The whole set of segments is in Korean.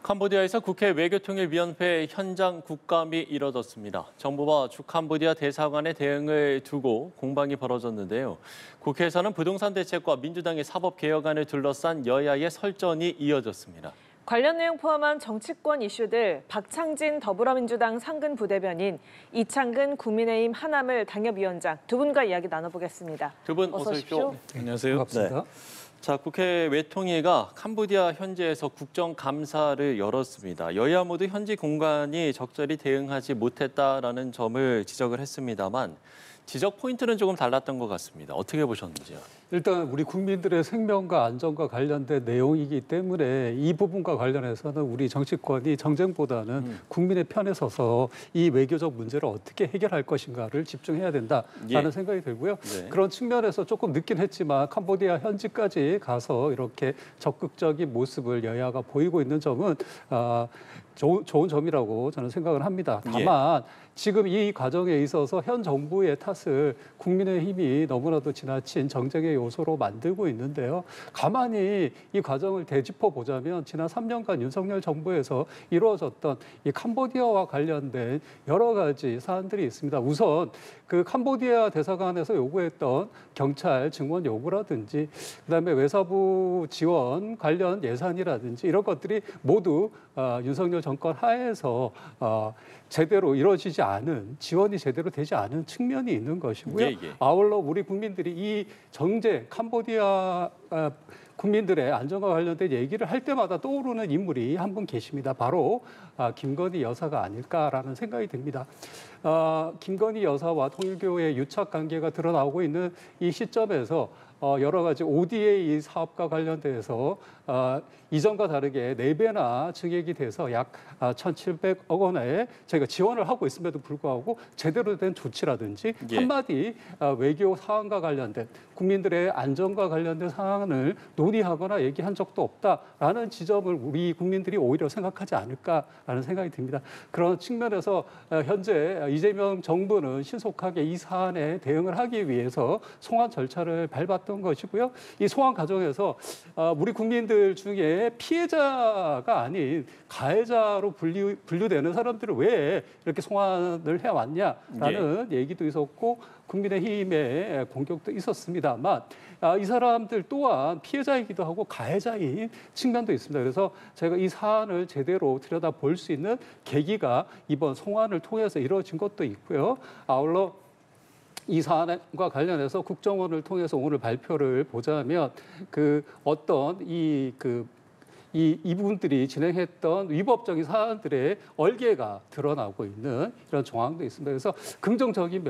캄보디아에서 국회 외교통일위원회 현장 국감이 이뤄졌습니다. 정부와 주캄보디아 대사관의 대응을 두고 공방이 벌어졌는데요. 국회에서는 부동산 대책과 민주당의 사법개혁안을 둘러싼 여야의 설전이 이어졌습니다. 관련 내용 포함한 정치권 이슈들 박창진 더불어민주당 상근 부대변인, 이창근 국민의힘 하남을 당협위원장 두 분과 이야기 나눠보겠습니다. 두 분 어서 오십시오. 네, 안녕하세요. 반갑습니다. 네. 자, 국회 외통위가 캄보디아 현지에서 국정감사를 열었습니다. 여야 모두 현지 공간이 적절히 대응하지 못했다라는 점을 지적을 했습니다만 지적 포인트는 조금 달랐던 것 같습니다. 어떻게 보셨는지요? 일단 우리 국민들의 생명과 안전과 관련된 내용이기 때문에 이 부분과 관련해서는 우리 정치권이 정쟁보다는 국민의 편에 서서 이 외교적 문제를 어떻게 해결할 것인가를 집중해야 된다라는 생각이 들고요. 네. 그런 측면에서 조금 늦긴 했지만 캄보디아 현지까지 가서 이렇게 적극적인 모습을 여야가 보이고 있는 점은 좋은 점이라고 저는 생각을 합니다. 다만 지금 이 과정에 있어서 현 정부의 탓을 국민의힘이 너무나도 지나친 정쟁의 요소로 만들고 있는데요. 가만히 이 과정을 되짚어 보자면 지난 3년간 윤석열 정부에서 이루어졌던 이 캄보디아와 관련된 여러 가지 사안들이 있습니다. 우선 그 캄보디아 대사관에서 요구했던 경찰 증원 요구라든지 그다음에 외사부 지원 관련 예산이라든지 이런 것들이 모두 윤석열 정권 하에서 제대로 이루어지지 않은, 지원이 제대로 되지 않은 측면이 있는 것이고요. 아울러 우리 국민들이 이 정제 캄보디아 국민들의 안전과 관련된 얘기를 할 때마다 떠오르는 인물이 한 분 계십니다. 바로 김건희 여사가 아닐까라는 생각이 듭니다. 김건희 여사와 통일교의 유착 관계가 드러나고 있는 이 시점에서 여러 가지 ODA 사업과 관련돼서 이전과 다르게 4배나 증액이 돼서 약 1,700억 원에 저희가 지원을 하고 있음에도 불구하고 제대로 된 조치라든지 한마디 외교 사안과 관련된 국민들의 안전과 관련된 사안을 논의하거나 얘기한 적도 없다라는 지점을 우리 국민들이 오히려 생각하지 않을까라는 생각이 듭니다. 그런 측면에서 현재 이재명 정부는 신속하게 이 사안에 대응을 하기 위해서 송환 절차를 밟았던 것이고요. 이 송환 과정에서 우리 국민들 중에 피해자가 아닌 가해자로 분류되는 사람들을 왜 이렇게 송환을 해왔냐라는 얘기도 있었고 국민의힘의 공격도 있었습니다만 이 사람들 또한 피해자이기도 하고 가해자인 측면도 있습니다. 그래서 제가 이 사안을 제대로 들여다볼 수 있는 계기가 이번 송환을 통해서 이루어진 것도 있고요. 아울러 이 사안과 관련해서 국정원을 통해서 오늘 발표를 보자면 이 부분들이 진행했던 위법적인 사안들의 얼개가 드러나고 있는 이런 정황도 있습니다. 그래서 긍정적인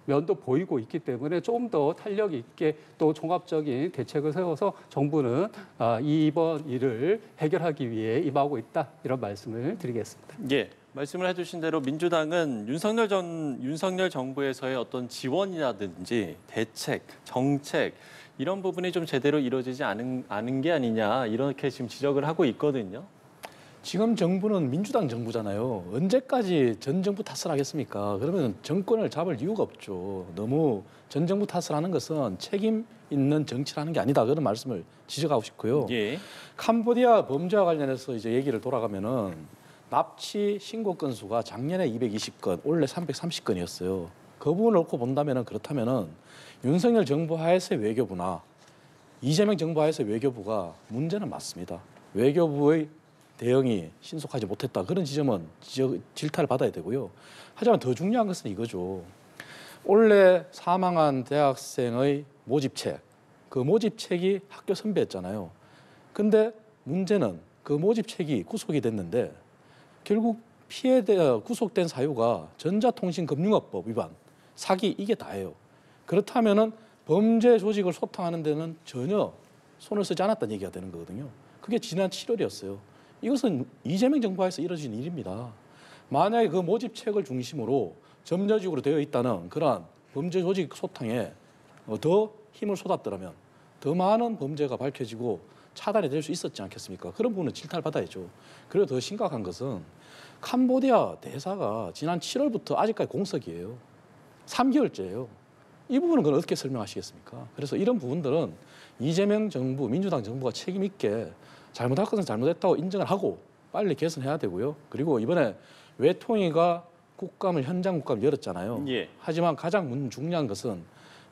면도 보이고 있기 때문에 좀 더 탄력 있게 또 종합적인 대책을 세워서 정부는 이번 일을 해결하기 위해 임하고 있다 이런 말씀을 드리겠습니다. 예. 말씀을 해주신 대로 민주당은 윤석열 정부에서의 어떤 지원이라든지 대책, 정책 이런 부분이 좀 제대로 이루어지지 않은 게 아니냐 이렇게 지금 지적을 하고 있거든요. 지금 정부는 민주당 정부잖아요. 언제까지 전 정부 탓을 하겠습니까? 그러면 정권을 잡을 이유가 없죠. 너무 전 정부 탓을 하는 것은 책임 있는 정치를 하는 게 아니다. 그런 말씀을 지적하고 싶고요. 캄보디아 범죄와 관련해서 이제 얘기를 돌아가면은 납치 신고 건수가 작년에 220건, 올해 330건이었어요. 그 부분을 놓고 본다면은 그렇다면은 윤석열 정부 하에서의 외교부나 이재명 정부 하에서의 외교부가 문제는 맞습니다. 외교부의 대응이 신속하지 못했다. 그런 지점은 질타를 받아야 되고요. 하지만 더 중요한 것은 이거죠. 올해 사망한 대학생의 모집책, 그 모집책이 학교 선배였잖아요. 근데 문제는 그 모집책이 구속이 됐는데 결국 구속된 사유가 전자통신금융업법 위반, 사기 이게 다예요. 그렇다면은 범죄 조직을 소탕하는 데는 전혀 손을 쓰지 않았다는 얘기가 되는 거거든요. 그게 지난 7월이었어요. 이것은 이재명 정부에서 이뤄진 일입니다. 만약에 그 모집책을 중심으로 점자직으로 되어 있다는 그러한 범죄 조직 소탕에 더 힘을 쏟았더라면 더 많은 범죄가 밝혀지고 차단이 될 수 있었지 않겠습니까? 그런 부분은 질타를 받아야죠. 그리고 더 심각한 것은 캄보디아 대사가 지난 7월부터 아직까지 공석이에요. 3개월째예요. 이 부분은 그건 어떻게 설명하시겠습니까? 그래서 이런 부분들은 이재명 정부, 민주당 정부가 책임 있게 잘못할 것은 잘못했다고 인정을 하고 빨리 개선해야 되고요. 그리고 이번에 외통위가 국감을 현장 국감을 열었잖아요. 예. 하지만 가장 중요한 것은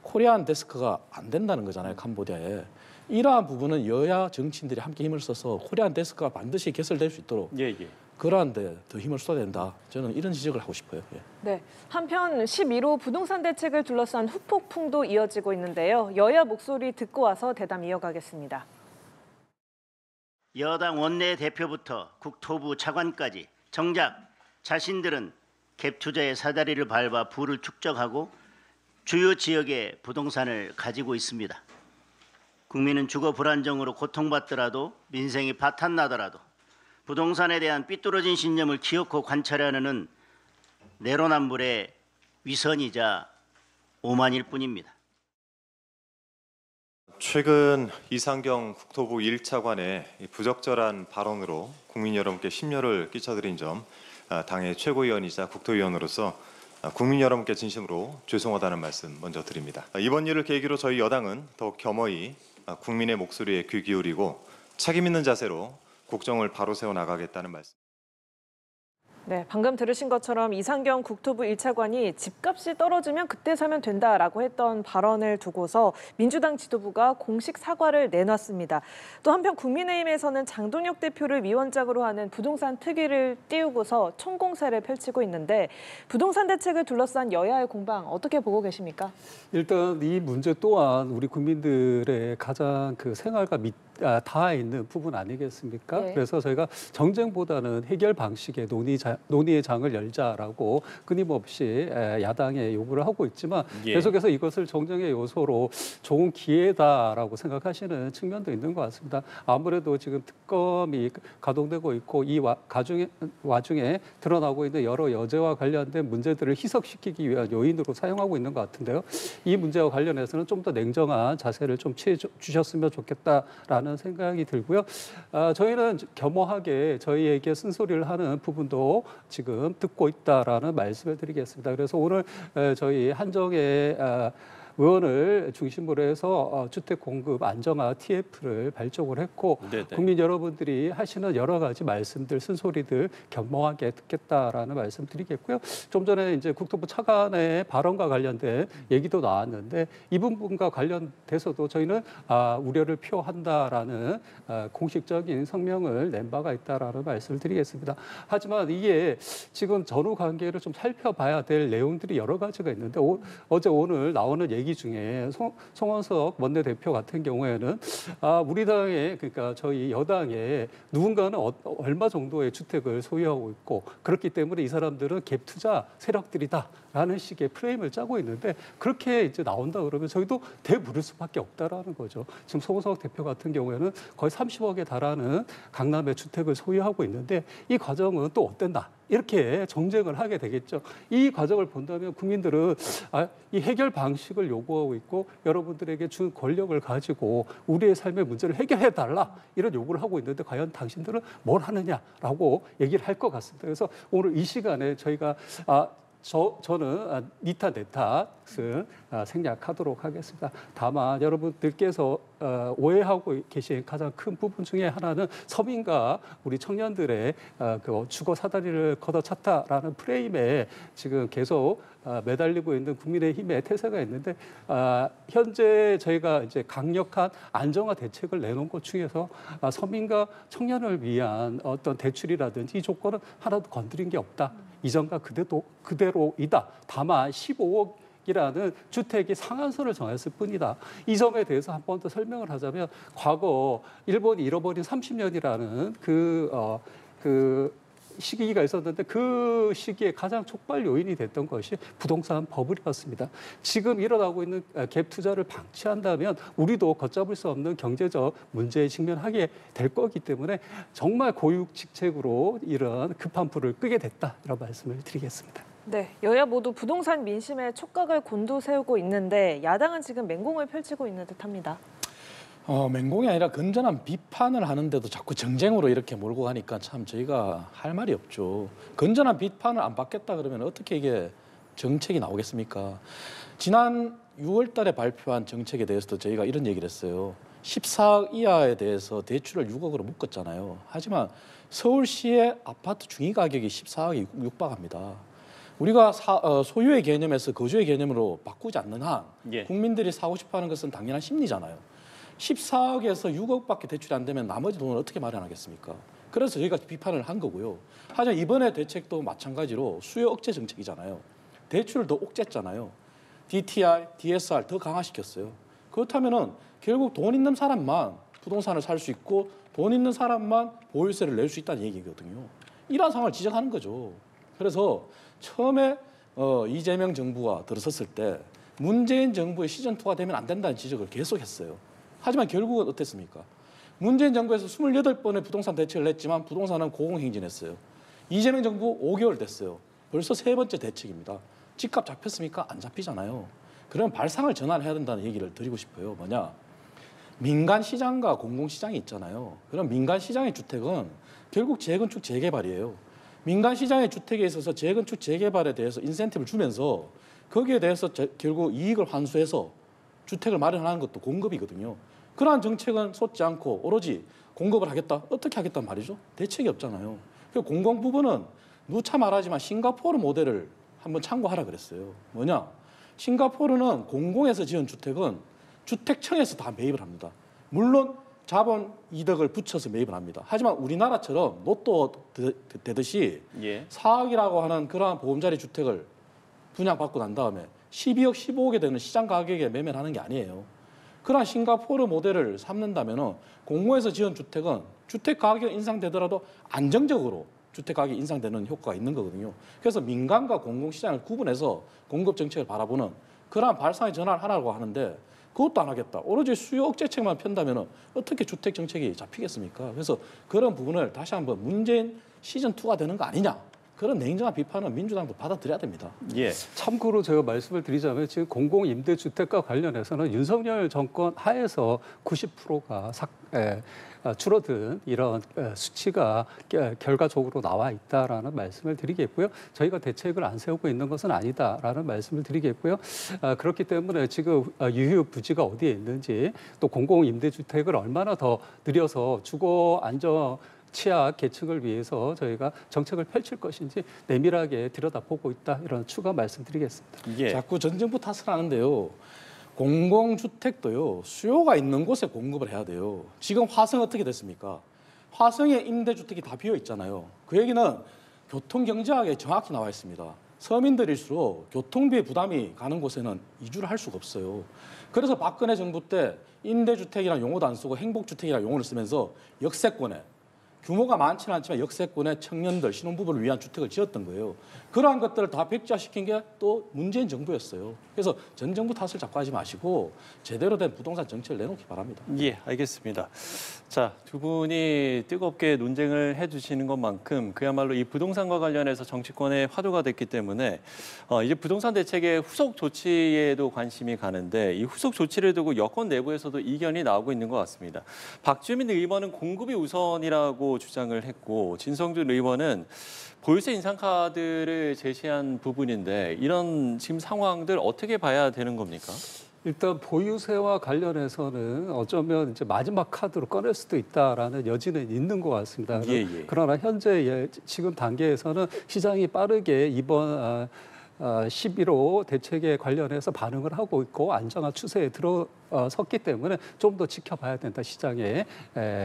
코리안 데스크가 안 된다는 거잖아요. 캄보디아에. 이러한 부분은 여야 정치인들이 함께 힘을 써서 코리안 데스크가 반드시 개설될 수 있도록 예, 예. 그러한데 더 힘을 쏟아야 된다. 저는 이런 지적을 하고 싶어요. 예. 네, 한편 11호 부동산 대책을 둘러싼 후폭풍도 이어지고 있는데요. 여야 목소리 듣고 와서 대담 이어가겠습니다. 여당 원내대표부터 국토부 차관까지 정작 자신들은 갭 투자의 사다리를 밟아 부를 축적하고 주요 지역의 부동산을 가지고 있습니다. 국민은 주거 불안정으로 고통받더라도 민생이 파탄나더라도 부동산에 대한 삐뚤어진 신념을 기어코 관찰하는 내로남불의 위선이자 오만일 뿐입니다. 최근 이상경 국토부 1차관의 부적절한 발언으로 국민 여러분께 심려를 끼쳐드린 점 당의 최고위원이자 국토위원으로서 국민 여러분께 진심으로 죄송하다는 말씀 먼저 드립니다. 이번 일을 계기로 저희 여당은 더욱 겸허히 국민의 목소리에 귀 기울이고 책임 있는 자세로 국정을 바로 세워 나가겠다는 말씀. 네, 방금 들으신 것처럼 이상경 국토부 1차관이 집값이 떨어지면 그때 사면 된다라고 했던 발언을 두고서 민주당 지도부가 공식 사과를 내놨습니다. 또 한편 국민의힘에서는 장동혁 대표를 위원장으로 하는 부동산 특위를 띄우고서 총공세를 펼치고 있는데 부동산 대책을 둘러싼 여야의 공방 어떻게 보고 계십니까? 일단 이 문제 또한 우리 국민들의 가장 그 생활과 닿아 있는 부분 아니겠습니까? 네. 그래서 저희가 정쟁보다는 해결 방식의 논의의 장을 열자라고 끊임없이 야당에 요구를 하고 있지만 예. 계속해서 이것을 정쟁의 요소로 좋은 기회다라고 생각하시는 측면도 있는 것 같습니다. 아무래도 지금 특검이 가동되고 있고 이 와중에 드러나고 있는 여러 여죄와 관련된 문제들을 희석시키기 위한 요인으로 사용하고 있는 것 같은데요. 이 문제와 관련해서는 좀 더 냉정한 자세를 좀 취해 주셨으면 좋겠다라는 생각이 들고요. 저희는 겸허하게 저희에게 쓴소리를 하는 부분도 지금 듣고 있다라는 말씀을 드리겠습니다. 그래서 오늘 저희 한정의 의원을 중심으로 해서 주택 공급 안정화 TF를 발족을 했고 네네. 국민 여러분들이 하시는 여러 가지 말씀들, 쓴소리들 겸허하게 듣겠다라는 말씀 드리겠고요. 좀 전에 이제 국토부 차관의 발언과 관련된 얘기도 나왔는데 이 부분과 관련돼서도 저희는 우려를 표한다라는 공식적인 성명을 낸 바가 있다라는 말씀을 드리겠습니다. 하지만 이게 지금 전후 관계를 좀 살펴봐야 될 내용들이 여러 가지가 있는데 어제 오늘 나오는 얘기 중에 송원석 원내대표 같은 경우에는 우리 당에 그러니까 저희 여당에 누군가는 얼마 정도의 주택을 소유하고 있고 그렇기 때문에 이 사람들은 갭 투자 세력들이다라는 식의 프레임을 짜고 있는데 그렇게 이제 나온다 그러면 저희도 대부를 수밖에 없다라는 거죠. 지금 송원석 대표 같은 경우에는 거의 30억에 달하는 강남의 주택을 소유하고 있는데 이 과정은 또 어땠나? 이렇게 정쟁을 하게 되겠죠. 이 과정을 본다면 국민들은 이 해결 방식을 요구하고 있고 여러분들에게 준 권력을 가지고 우리의 삶의 문제를 해결해달라 이런 요구를 하고 있는데 과연 당신들은 뭘 하느냐라고 얘기를 할 것 같습니다. 그래서 오늘 이 시간에 저희가 저는 니타 네탓을 생략하도록 하겠습니다. 다만 여러분들께서 오해하고 계신 가장 큰 부분 중에 하나는 서민과 우리 청년들의 그 주거 사다리를 걷어찼다라는 프레임에 지금 계속 매달리고 있는 국민의힘의 태세가 있는데 현재 저희가 이제 강력한 안정화 대책을 내놓은 것 중에서 서민과 청년을 위한 어떤 대출이라든지 이 조건은 하나도 건드린 게 없다. 이전과 그대로이다. 다만 15억이라는 주택이 상한선을 정했을 뿐이다. 이 점에 대해서 한 번 더 설명을 하자면 과거 일본이 잃어버린 30년이라는 그 시기가 있었는데 그 시기에 가장 촉발 요인이 됐던 것이 부동산 버블이었습니다. 지금 일어나고 있는 갭 투자를 방치한다면 우리도 걷잡을 수 없는 경제적 문제에 직면하게 될 거기 때문에 정말 고육직책으로 이런 급한 불을 끄게 됐다 이런 말씀을 드리겠습니다. 네, 여야 모두 부동산 민심에 촉각을 곤두세우고 있는데 야당은 지금 맹공을 펼치고 있는 듯합니다. 맹공이 아니라 건전한 비판을 하는데도 자꾸 정쟁으로 이렇게 몰고 가니까 참 저희가 할 말이 없죠. 건전한 비판을 안 받겠다 그러면 어떻게 이게 정책이 나오겠습니까? 지난 6월 달에 발표한 정책에 대해서도 저희가 이런 얘기를 했어요. 14억 이하에 대해서 대출을 6억으로 묶었잖아요. 하지만 서울시의 아파트 중위 가격이 14억이 육박합니다. 우리가 소유의 개념에서 거주의 개념으로 바꾸지 않는 한 예. 국민들이 사고 싶어하는 것은 당연한 심리잖아요. 14억에서 6억밖에 대출이 안 되면 나머지 돈을 어떻게 마련하겠습니까? 그래서 저희가 비판을 한 거고요. 하지만 이번에 대책도 마찬가지로 수요 억제 정책이잖아요. 대출을 더 옥죄잖아요. DTI, DSR 더 강화시켰어요. 그렇다면은 결국 돈 있는 사람만 부동산을 살 수 있고 돈 있는 사람만 보유세를 낼 수 있다는 얘기거든요. 이러한 상황을 지적하는 거죠. 그래서 처음에 이재명 정부가 들어섰을 때 문재인 정부의 시즌2가 되면 안 된다는 지적을 계속했어요. 하지만 결국은 어땠습니까? 문재인 정부에서 28번의 부동산 대책을 냈지만 부동산은 고공행진했어요. 이재명 정부 5개월 됐어요. 벌써 3번째 대책입니다. 집값 잡혔습니까? 안 잡히잖아요. 그럼 발상을 전환해야 된다는 얘기를 드리고 싶어요. 뭐냐? 민간 시장과 공공 시장이 있잖아요. 그럼 민간 시장의 주택은 결국 재건축 재개발이에요. 민간 시장의 주택에 있어서 재건축 재개발에 대해서 인센티브를 주면서 거기에 대해서 결국 이익을 환수해서 주택을 마련하는 것도 공급이거든요. 그러한 정책은 쏟지 않고 오로지 공급을 하겠다. 어떻게 하겠단 말이죠? 대책이 없잖아요. 그 공공 부분은 누차 말하지만 싱가포르 모델을 한번 참고하라 그랬어요. 뭐냐? 싱가포르는 공공에서 지은 주택은 주택청에서 다 매입을 합니다. 물론 자본 이득을 붙여서 매입을 합니다. 하지만 우리나라처럼 로또 되듯이 예. 4억이라고 하는 그러한 보금자리 주택을 분양받고 난 다음에 12억, 15억에 되는 시장 가격에 매매를 하는 게 아니에요. 그러한 싱가포르 모델을 삼는다면 공공에서 지은 주택은 주택 가격이 인상되더라도 안정적으로 주택 가격이 인상되는 효과가 있는 거거든요. 그래서 민간과 공공시장을 구분해서 공급 정책을 바라보는 그러한 발상의 전환을 하라고 하는데 그것도 안 하겠다. 오로지 수요 억제책만 편다면 어떻게 주택 정책이 잡히겠습니까? 그래서 그런 부분을 다시 한번 문재인 시즌2가 되는 거 아니냐. 그런 냉정한 비판은 민주당도 받아들여야 됩니다. 예. 참고로 제가 말씀을 드리자면 지금 공공임대주택과 관련해서는 윤석열 정권 하에서 90%가 줄어든 이런 수치가 결과적으로 나와 있다라는 말씀을 드리겠고요. 저희가 대책을 안 세우고 있는 것은 아니다라는 말씀을 드리겠고요. 그렇기 때문에 지금 유휴부지가 어디에 있는지 또 공공임대주택을 얼마나 더 늘려서 주거 안정 취약 계층을 위해서 저희가 정책을 펼칠 것인지 내밀하게 들여다보고 있다 이런 추가 말씀드리겠습니다. 예. 자꾸 전 정부 탓을 하는데요. 공공주택도요. 수요가 있는 곳에 공급을 해야 돼요. 지금 화성 어떻게 됐습니까? 화성에 임대주택이 다 비어 있잖아요. 그 얘기는 교통경제학에 정확히 나와 있습니다. 서민들일수록 교통비 부담이 가는 곳에는 이주를 할 수가 없어요. 그래서 박근혜 정부 때 임대주택이라는 용어도 안 쓰고 행복주택이라는 용어를 쓰면서 역세권에 규모가 많지는 않지만 역세권의 청년들, 신혼부부를 위한 주택을 지었던 거예요. 그러한 것들을 다 백지화시킨 게 또 문재인 정부였어요. 그래서 전 정부 탓을 자꾸 하지 마시고 제대로 된 부동산 정책을 내놓기 바랍니다. 예, 알겠습니다. 자, 두 분이 뜨겁게 논쟁을 해주시는 것만큼 그야말로 이 부동산과 관련해서 정치권의 화두가 됐기 때문에 이제 부동산 대책의 후속 조치에도 관심이 가는데 이 후속 조치를 두고 여권 내부에서도 이견이 나오고 있는 것 같습니다. 박주민 의원은 공급이 우선이라고 주장을 했고 진성준 의원은 보유세 인상 카드를 제시한 부분인데 이런 지금 상황들 어떻게 봐야 되는 겁니까? 일단 보유세와 관련해서는 어쩌면 이제 마지막 카드로 꺼낼 수도 있다라는 여지는 있는 것 같습니다. 예. 그러나 현재 지금 단계에서는 시장이 빠르게 이번 11호 대책에 관련해서 반응을 하고 있고 안정화 추세에 들어섰기 때문에 좀 더 지켜봐야 된다, 시장의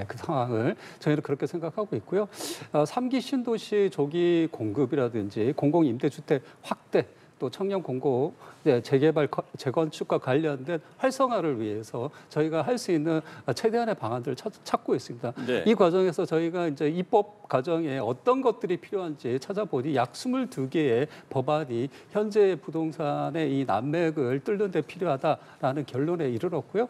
그 상황을. 저희는 그렇게 생각하고 있고요. 3기 신도시 조기 공급이라든지 공공임대주택 확대 또 청년 공고 재개발, 재건축과 관련된 활성화를 위해서 저희가 할 수 있는 최대한의 방안들을 찾고 있습니다. 네. 이 과정에서 저희가 이제 입법 과정에 어떤 것들이 필요한지 찾아보니 약 22개의 법안이 현재 부동산의 이 난맥을 뚫는 데 필요하다라는 결론에 이르렀고요.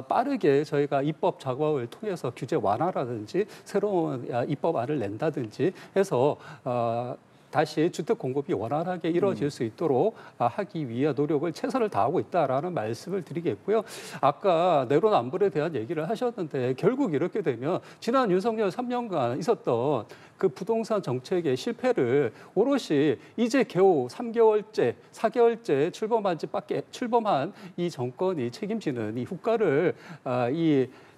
빠르게 저희가 입법 작업을 통해서 규제 완화라든지 새로운 입법안을 낸다든지 해서 다시 주택 공급이 원활하게 이루어질 수 있도록 하기 위한 노력을 최선을 다하고 있다라는 말씀을 드리겠고요. 아까 내로남불에 대한 얘기를 하셨는데 결국 이렇게 되면 지난 윤석열 3년간 있었던 그 부동산 정책의 실패를 오롯이 이제 겨우 3개월째, 4개월째 출범한 이 정권이 책임지는 이 후과를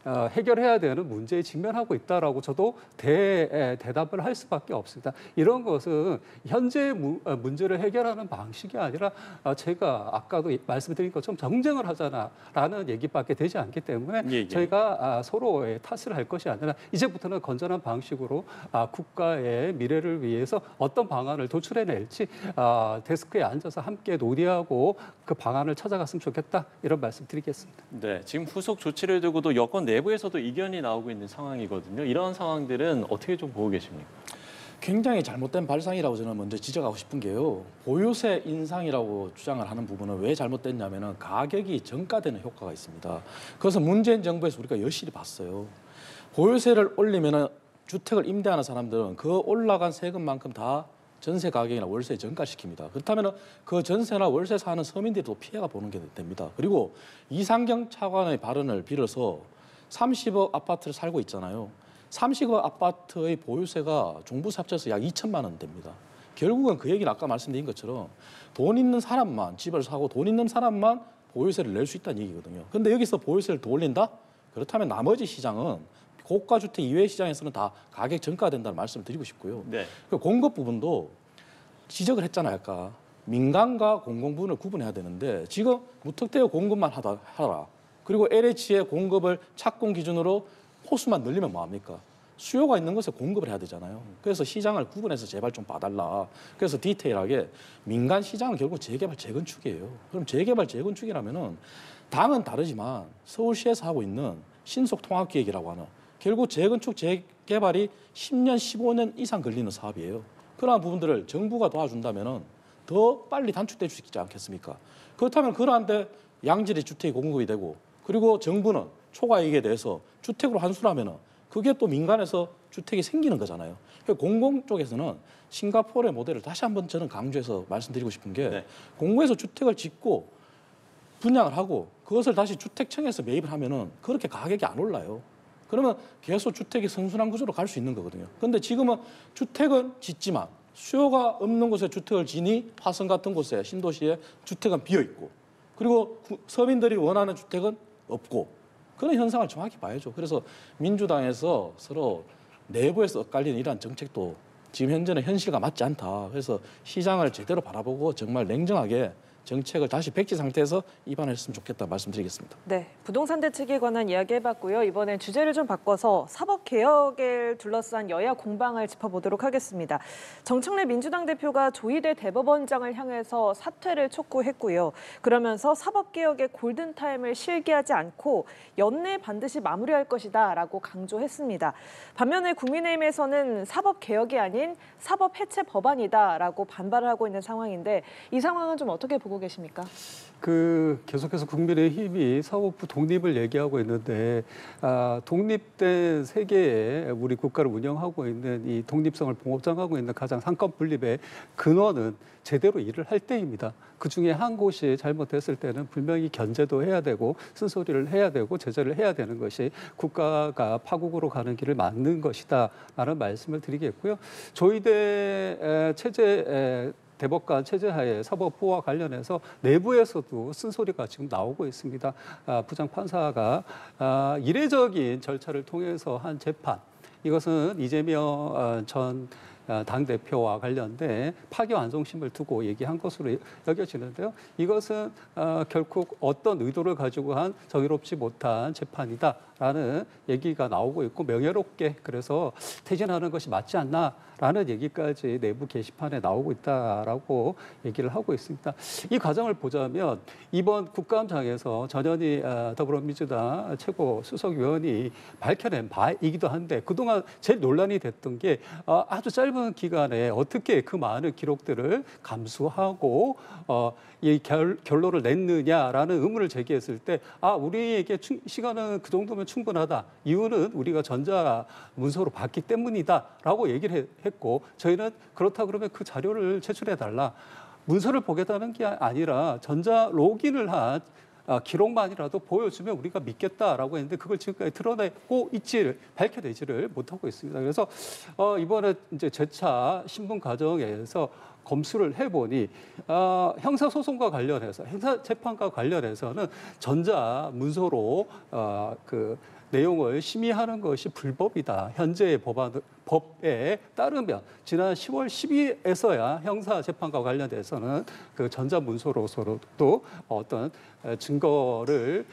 해결해야 되는 문제에 직면하고 있다라고 저도 대답을 할 수밖에 없습니다. 이런 것은 현재 문제를 해결하는 방식이 아니라 제가 아까도 말씀드린 것처럼 정쟁을 하자라는 얘기밖에 되지 않기 때문에 예. 저희가 서로의 탓을 할 것이 아니라 이제부터는 건전한 방식으로 국가의 미래를 위해서 어떤 방안을 도출해낼지 데스크에 앉아서 함께 논의하고 그 방안을 찾아갔으면 좋겠다 이런 말씀 드리겠습니다. 네, 지금 후속 조치를 두고도 여권 내부에서도 이견이 나오고 있는 상황이거든요. 이런 상황들은 어떻게 좀 보고 계십니까? 굉장히 잘못된 발상이라고 저는 먼저 지적하고 싶은 게요. 보유세 인상이라고 주장을 하는 부분은 왜 잘못됐냐면은 가격이 전가되는 효과가 있습니다. 그래서 문재인 정부에서 우리가 여실히 봤어요. 보유세를 올리면은 주택을 임대하는 사람들은 그 올라간 세금만큼 다 전세 가격이나 월세 전가시킵니다. 그렇다면 그 전세나 월세 사는 서민들도 피해가 보는 게 됩니다. 그리고 이상경 차관의 발언을 빌어서 30억 아파트를 살고 있잖아요. 30억 아파트의 보유세가 종부세 합쳐서 약 2천만 원 됩니다. 결국은 그 얘기는 아까 말씀드린 것처럼 돈 있는 사람만 집을 사고 돈 있는 사람만 보유세를 낼 수 있다는 얘기거든요. 그런데 여기서 보유세를 더 올린다? 그렇다면 나머지 시장은 고가주택 이외의 시장에서는 다 가격 전가된다는 말씀을 드리고 싶고요. 네. 그 공급 부분도 지적을 했잖아요. 아까 민간과 공공 부분을 구분해야 되는데 지금 무턱대고 공급만 하라. 그리고 LH의 공급을 착공 기준으로 호수만 늘리면 뭐합니까? 수요가 있는 곳에 공급을 해야 되잖아요. 그래서 시장을 구분해서 제발 좀 봐달라. 그래서 디테일하게 민간 시장은 결국 재개발, 재건축이에요. 그럼 재개발, 재건축이라면은 당은 다르지만 서울시에서 하고 있는 신속통합기획이라고 하는 결국 재건축, 재개발이 10년, 15년 이상 걸리는 사업이에요. 그러한 부분들을 정부가 도와준다면은 더 빨리 단축될 수 있지 않겠습니까? 그렇다면 그러한데 양질의 주택이 공급이 되고 그리고 정부는 초과이익에 대해서 주택으로 환수하면은 그게 또 민간에서 주택이 생기는 거잖아요. 그러니까 공공 쪽에서는 싱가포르의 모델을 다시 한번 저는 강조해서 말씀드리고 싶은 게 네. 공공에서 주택을 짓고 분양을 하고 그것을 다시 주택청에서 매입을 하면은 그렇게 가격이 안 올라요. 그러면 계속 주택이 선순환 구조로 갈 수 있는 거거든요. 그런데 지금은 주택은 짓지만 수요가 없는 곳에 주택을 지니 화성 같은 곳에 신도시에 주택은 비어 있고 그리고 서민들이 원하는 주택은 없고 그런 현상을 정확히 봐야죠. 그래서 민주당에서 서로 내부에서 엇갈리는 이러한 정책도 지금 현재는 현실과 맞지 않다. 그래서 시장을 제대로 바라보고 정말 냉정하게 정책을 다시 백지 상태에서 입안했으면 좋겠다 말씀드리겠습니다. 네, 부동산 대책에 관한 이야기 해봤고요. 이번엔 주제를 좀 바꿔서 사법 개혁을 둘러싼 여야 공방을 짚어보도록 하겠습니다. 정청래 민주당 대표가 조희대 대법원장을 향해서 사퇴를 촉구했고요. 그러면서 사법 개혁의 골든 타임을 실기하지 않고 연내 반드시 마무리할 것이다라고 강조했습니다. 반면에 국민의힘에서는 사법 개혁이 아닌 사법 해체 법안이다라고 반발을 하고 있는 상황인데 이 상황은 좀 어떻게 보고 계십니까? 계속해서 국민의힘이 사법부 독립을 얘기하고 있는데 독립된 세계에 우리 국가를 운영하고 있는 이 독립성을 보장하고 있는 가장 상권 분립의 근원은 제대로 일을 할 때입니다. 그중에 한 곳이 잘못했을 때는 분명히 견제도 해야 되고 쓴소리를 해야 되고 제재를 해야 되는 것이 국가가 파국으로 가는 길을 막는 것이다라는 말씀을 드리겠고요. 조희대 대법관 체제하에 사법부와 관련해서 내부에서도 쓴소리가 지금 나오고 있습니다. 부장판사가 이례적인 절차를 통해서 한 재판, 이것은 이재명 전 당대표와 관련된 파기환송심을 두고 얘기한 것으로 여겨지는데요. 이것은 결국 어떤 의도를 가지고 한 정의롭지 못한 재판이다라는 얘기가 나오고 있고 명예롭게 그래서 퇴진하는 것이 맞지 않나라는 얘기까지 내부 게시판에 나오고 있다라고 얘기를 하고 있습니다. 이 과정을 보자면 이번 국감장에서 전현희 더불어민주당 최고 수석위원이 밝혀낸 바이기도 한데 그동안 제일 논란이 됐던 게 아주 짧은 기간에 어떻게 그 많은 기록들을 감수하고 이 결론을 냈느냐라는 의문을 제기했을 때 우리에게 시간은 그 정도면 충분하다. 이유는 우리가 전자 문서로 봤기 때문이다라고 얘기를 했고 저희는 그렇다 그러면 그 자료를 제출해달라. 문서를 보겠다는 게 아니라 전자 로그인을 한 기록만이라도 보여주면 우리가 믿겠다라고 했는데 그걸 지금까지 드러내고 있지를 밝혀내지를 못하고 있습니다. 그래서 이번에 이제 재차 신분 과정에서 검수를 해보니 형사소송과 관련해서 형사재판과 관련해서는 전자 문서로 그 내용을 심의하는 것이 불법이다. 현재의 법에 따르면 지난 10월 12일에서야 형사재판과 관련돼서는 그 전자문서로서도 어떤 증거를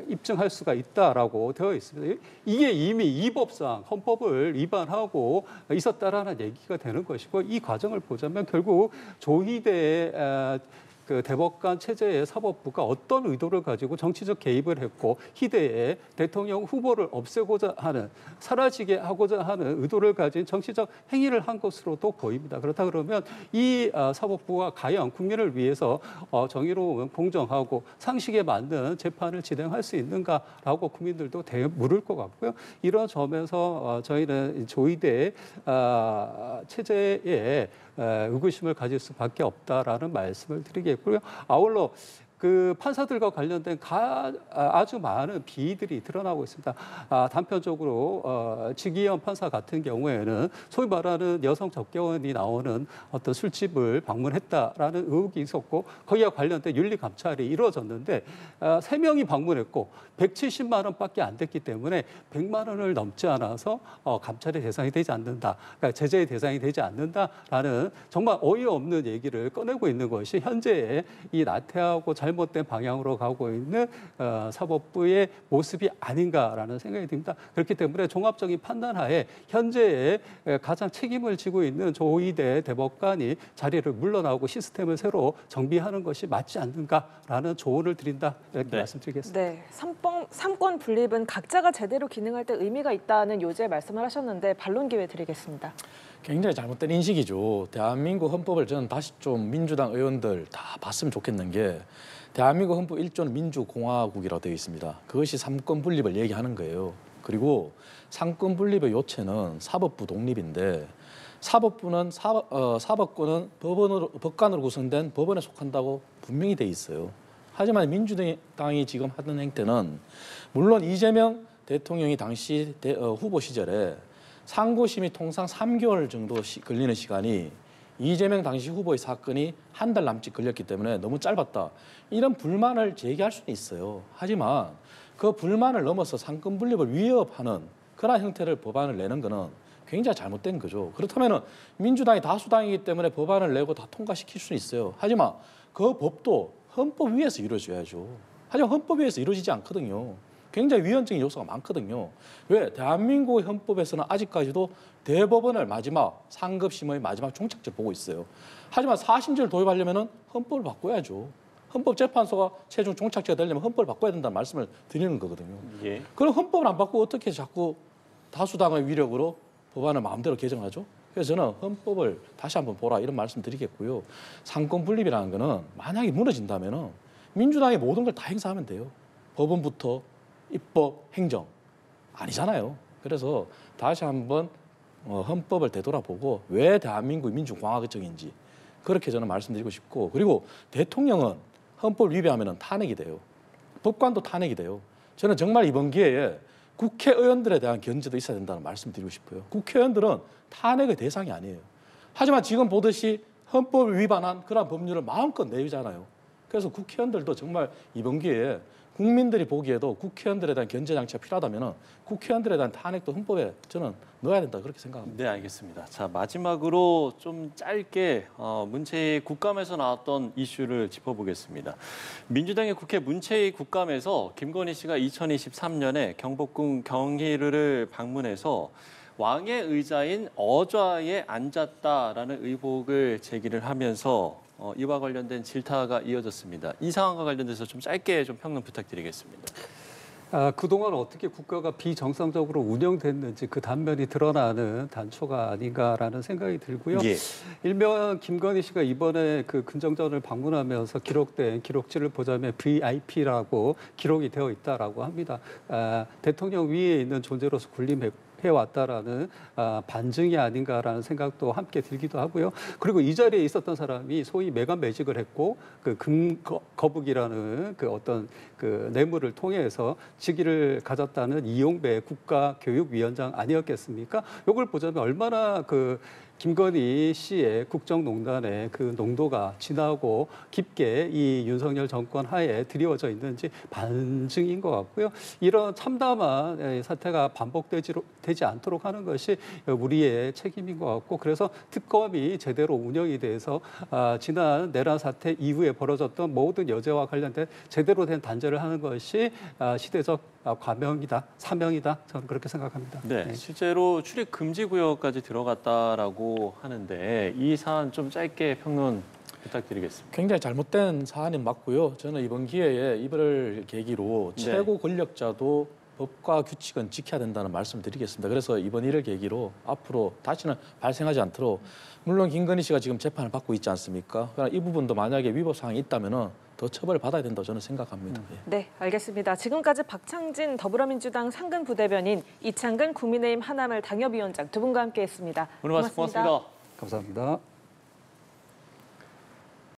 입증할 수가 있다라고 되어 있습니다. 이게 이미 이 법상 헌법을 위반하고 있었다라는 얘기가 되는 것이고 이 과정을 보자면 결국 조희대 그 대법관 체제의 사법부가 어떤 의도를 가지고 정치적 개입을 했고 희대의 대통령 후보를 없애고자 하는 사라지게 하고자 하는 의도를 가진 정치적 행위를 한 것으로도 보입니다. 그렇다 그러면 이 사법부가 과연 국민을 위해서 정의로운 공정하고 상식에 맞는 재판을 진행할 수 있는가라고 국민들도 물을 것 같고요. 이런 점에서 저희는 조희대 체제에 의구심을 가질 수밖에 없다라는 말씀을 드리겠고요. 아울러 그 판사들과 관련된 아주 많은 비리들이 드러나고 있습니다. 단편적으로 지기현 판사 같은 경우에는 소위 말하는 여성 접견이 나오는 어떤 술집을 방문했다라는 의혹이 있었고 거기와 관련된 윤리 감찰이 이루어졌는데 3명이 방문했고 170만 원밖에 안 됐기 때문에 100만 원을 넘지 않아서 감찰의 대상이 되지 않는다. 그러니까 제재의 대상이 되지 않는다라는 정말 어이없는 얘기를 꺼내고 있는 것이 현재의 이 나태하고 잘못된 방향으로 가고 있는 사법부의 모습이 아닌가라는 생각이 듭니다. 그렇기 때문에 종합적인 판단하에 현재의 가장 책임을 지고 있는 조희대 대법관이 자리를 물러나고 시스템을 새로 정비하는 것이 맞지 않는가라는 조언을 드린다 이렇게 말씀드리겠습니다. 네, 삼권 분립은 각자가 제대로 기능할 때 의미가 있다는 요지의 말씀을 하셨는데 반론 기회 드리겠습니다. 굉장히 잘못된 인식이죠. 대한민국 헌법을 저는 다시 좀 민주당 의원들 다 봤으면 좋겠는 게 대한민국 헌법 1조는 민주공화국이라고 되어 있습니다. 그것이 삼권 분립을 얘기하는 거예요. 그리고 삼권 분립의 요체는 사법부 독립인데 사법부는 사법권은 법관으로 구성된 법원에 속한다고 분명히 돼 있어요. 하지만 민주당이 지금 하던 행태는 물론 이재명 대통령이 당시 후보 시절에 상고심이 통상 3개월 정도 걸리는 시간이 이재명 당시 후보의 사건이 한 달 남짓 걸렸기 때문에 너무 짧았다. 이런 불만을 제기할 수는 있어요. 하지만 그 불만을 넘어서 삼권 분립을 위협하는 그런 형태를 법안을 내는 것은 굉장히 잘못된 거죠. 그렇다면 민주당이 다수당이기 때문에 법안을 내고 다 통과시킬 수는 있어요. 하지만 그 법도 헌법 위에서 이루어져야죠. 하지만 헌법 위에서 이루어지지 않거든요. 굉장히 위헌적인 요소가 많거든요. 왜? 대한민국 헌법에서는 아직까지도 대법원을 마지막 상급심의 마지막 종착지를 보고 있어요. 하지만 사심제를 도입하려면 헌법을 바꿔야죠. 헌법재판소가 최종 종착지가 되려면 헌법을 바꿔야 된다는 말씀을 드리는 거거든요. 예. 그럼 헌법을 안 바꾸고 어떻게 자꾸 다수당의 위력으로 법안을 마음대로 개정하죠? 그래서 저는 헌법을 다시 한번 보라 이런 말씀 드리겠고요. 상권 분립이라는 거는 만약에 무너진다면 민주당이 모든 걸 다 행사하면 돼요. 법원부터 입법, 행정 아니잖아요. 그래서 다시 한번 헌법을 되돌아보고 왜 대한민국이 민주공화국적인지 그렇게 저는 말씀드리고 싶고 그리고 대통령은 헌법을 위배하면 탄핵이 돼요. 법관도 탄핵이 돼요. 저는 정말 이번 기회에 국회의원들에 대한 견제도 있어야 된다는 말씀드리고 싶어요. 국회의원들은 탄핵의 대상이 아니에요. 하지만 지금 보듯이 헌법을 위반한 그런 법률을 마음껏 내잖아요. 그래서 국회의원들도 정말 이번 기회에 국민들이 보기에도 국회의원들에 대한 견제 장치가 필요하다면 국회의원들에 대한 탄핵도 헌법에 저는 넣어야 된다 그렇게 생각합니다. 네, 알겠습니다. 자, 마지막으로 좀 짧게 문체위 국감에서 나왔던 이슈를 짚어보겠습니다. 민주당의 국회 문체위 국감에서 김건희 씨가 2023년에 경복궁 경희를 방문해서 왕의 의자인 어좌에 앉았다라는 의혹을 제기를 하면서 이와 관련된 질타가 이어졌습니다. 이 상황과 관련돼서 좀 짧게 좀 평론 부탁드리겠습니다. 그동안 어떻게 국가가 비정상적으로 운영됐는지 그 단면이 드러나는 단초가 아닌가라는 생각이 들고요. 예. 일명 김건희 씨가 이번에 그 근정전을 방문하면서 기록된 기록지를 보자면 VIP라고 기록이 되어 있다라고 합니다. 대통령 위에 있는 존재로서 군림했고 해왔다라는 반증이 아닌가라는 생각도 함께 들기도 하고요. 그리고 이 자리에 있었던 사람이 소위 매간 매직을 했고 그 금거북이라는 그 어떤 그 뇌물을 통해서 직위를 가졌다는 이용배 국가교육위원장 아니었겠습니까? 이걸 보자면 얼마나 그 김건희 씨의 국정농단의 그 농도가 진하고 깊게 이 윤석열 정권 하에 드리워져 있는지 반증인 것 같고요. 이런 참담한 사태가 반복되지 않도록 하는 것이 우리의 책임인 것 같고, 그래서 특검이 제대로 운영이 돼서 지난 내란 사태 이후에 벌어졌던 모든 여죄와 관련된 제대로 된 단죄를 하는 것이 시대적 과명이다, 사명이다. 저는 그렇게 생각합니다. 네, 실제로 출입 금지 구역까지 들어갔다라고 하는데 이 사안 좀 짧게 평론 부탁드리겠습니다. 굉장히 잘못된 사안이 맞고요. 저는 이번 기회에 이걸 계기로 네. 최고 권력자도 법과 규칙은 지켜야 된다는 말씀을 드리겠습니다. 그래서 이번 일을 계기로 앞으로 다시는 발생하지 않도록, 물론 김건희 씨가 지금 재판을 받고 있지 않습니까? 그러나 이 부분도 만약에 위법 사항이 있다면은 더 처벌을 받아야 된다고 저는 생각합니다. 예. 네, 알겠습니다. 지금까지 박창진 더불어민주당 상근 부대변인, 이창근 국민의힘 하나물 당협위원장 두 분과 함께했습니다. 오늘 말씀 고맙습니다. 감사합니다.